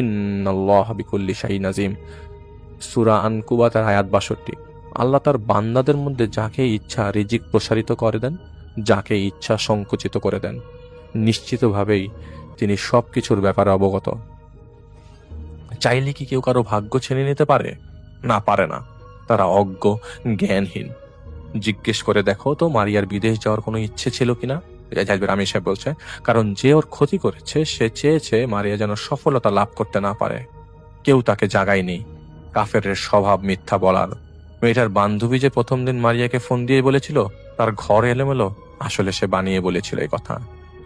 ইন্নাল্লাহা বিকুল্লি শাইইন আযীম। সূরা আনকুবাতের আয়াত ৬২। আল্লাহ তার বান্দাদের মধ্যে যাকে ইচ্ছা রিজিক প্রসারিত করে দেন, যাকে ইচ্ছা সংকুচিত করে দেন। নিশ্চিতভাবেই তিনি সবকিছুর ব্যাপারে অবগত। চাইলে কি কেউ কারো ভাগ্য ছেড়ে নিতে পারে? না, পারে না। তারা অজ্ঞ, জ্ঞানহীন। জিজ্ঞেস করে দেখো তো মারিয়ার বিদেশ যাওয়ার কোনো ইচ্ছে ছিল কিনা? জাহিদ আমির সাহেব বলছে, কারণ যে ওর ক্ষতি করেছে সে চেয়েছে মারিয়া যেন সফলতা লাভ করতে না পারে। কেউ তাকে জাগায়নি। কাফেরের স্বভাব মিথ্যা বলার। মেয়েটার বান্ধবী যে প্রথম দিন মারিয়াকে ফোন দিয়ে বলেছিল তার ঘর এলোমেলো, আসলে সে বানিয়ে বলেছিল এই কথা।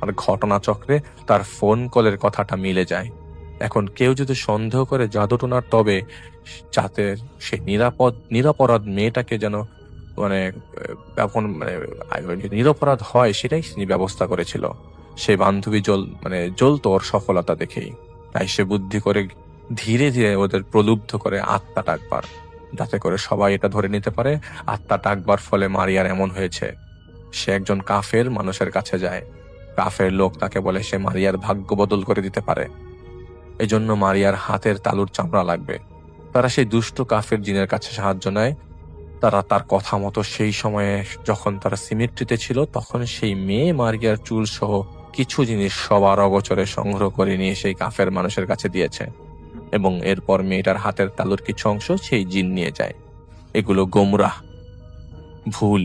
আর ঘটনাচক্রে তার ফোন কলের কথাটা মিলে যায়। এখন কেউ যদি সন্দেহ করে জাদুটোনার, তবে যাতে সে নিরপরাধ মেয়েটাকে যেন এখন নিরপরাধ হয় সেটাই তিনি ব্যবস্থা করেছিল। সে বান্ধবী জ্বলতো ওর সফলতা দেখেই। তাই সে বুদ্ধি করে ধীরে ধীরে ওদের প্রলুব্ধ করে আত্মা ডাকবার, যাতে করে সবাই এটা ধরে নিতে পারে আত্মা ডাকবার ফলে মারিয়ার এমন হয়েছে। সে একজন কাফের মানুষের কাছে যায়। কাফের লোক তাকে বলে সে মারিয়ার ভাগ্য বদল করে দিতে পারে। এজন্য মারিয়ার হাতের তালুর চামড়া লাগবে। তারা সেই দুষ্ট কাফের জিনের কাছে সাহায্য নেয়। তারা তার কথা মতো সেই সময়ে যখন তারা সিমেট্রিতে ছিল তখন সেই মেয়ে মারিয়ার চুল সহ কিছু জিনিস সবার অগোচরে সংগ্রহ করে নিয়ে সেই কাফের মানুষের কাছে দিয়েছে, এবং এরপর মেয়েটার হাতের তালুর কিছু অংশ সেই জিন নিয়ে যায়। এগুলো গোমরাহ, ভুল।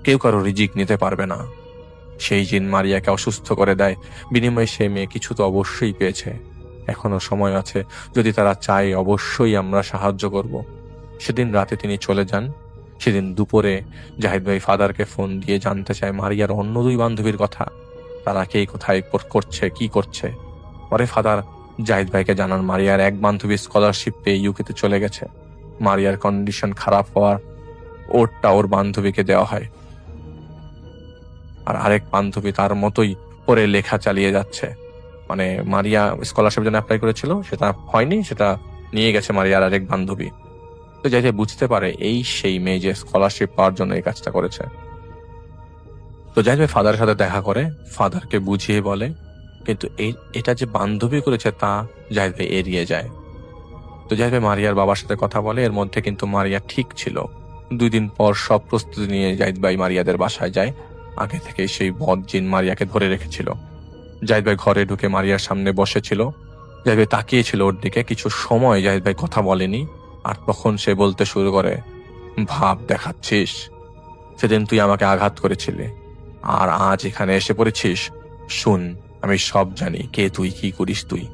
কেউ কারো রিজিক নিতে পারবে না। সেই জিন মারিয়াকে অসুস্থ করে দেয়। বিনিময়ে সেই মেয়ে কিছু তো অবশ্যই পেয়েছে। এখনো সময় আছে, যদি তারা চায় অবশ্যই আমরা সাহায্য করব। সেদিন রাতে তিনি চলে যান। সেদিন দুপুরে জাহিদ ভাই ফাদারকে ফোন দিয়ে জানতে চায় মারিয়ার অন্য দুই বান্ধবীর কথা, তারা কে কোথায় করছে, কি করছে। পরে ফাদার জাহিদ ভাইকে জানান মারিয়ার এক বান্ধবী স্কলারশিপ পেয়ে ইউকেতে চলে গেছে। মারিয়ার কন্ডিশন খারাপ হওয়ার ওরটা ওর বান্ধবীকে দেওয়া হয়, আর আরেক বান্ধবী তার মতোই পরে লেখা চালিয়ে যাচ্ছে। মারিয়া স্কলারশিপের জন্য অ্যাপ্লাই করেছিল, সেটা হয়নি, সেটা নিয়ে গেছে মারিয়ার আরেক বান্ধবী। তো যাইতে বুঝতে পারে এই সেই মেয়ে যে স্কলারশিপ পাওয়ার জন্য এই কাজটা করেছে। তো জাহিদ ভাই ফাদারের সাথে দেখা করে, ফাদারকে বুঝিয়ে বলে, কিন্তু এটা যে বান্ধবী করেছে তা জাহিদ ভাই এড়িয়ে যায়। তো জাহিদ ভাই মারিয়ার বাবার সাথে কথা বলে। এর মধ্যে কিন্তু মারিয়া ঠিক ছিল। 2 দিন পর সব প্রস্তুতি নিয়ে জাহিদ ভাই মারিয়াদের বাসায় যায়। আগে থেকে সেই বদ জিন মারিয়াকে ধরে রেখেছিল। জাহিদ ভাই ঘরে ঢুকে মারিয়ার সামনে বসেছিল। জাহিদ ভাই তাকিয়েছিল ওর দিকে। কিছু সময় জাহিদ ভাই কথা বলেনি, আর তখন সে বলতে শুরু করে, ভাব দেখাচ্ছিস? সেদিন তুই আমাকে আঘাত করেছিলি, আর আজ এখানে এসে পড়েছিস। শুন, আমি সব জানি কে তুই, কি করিস তুই।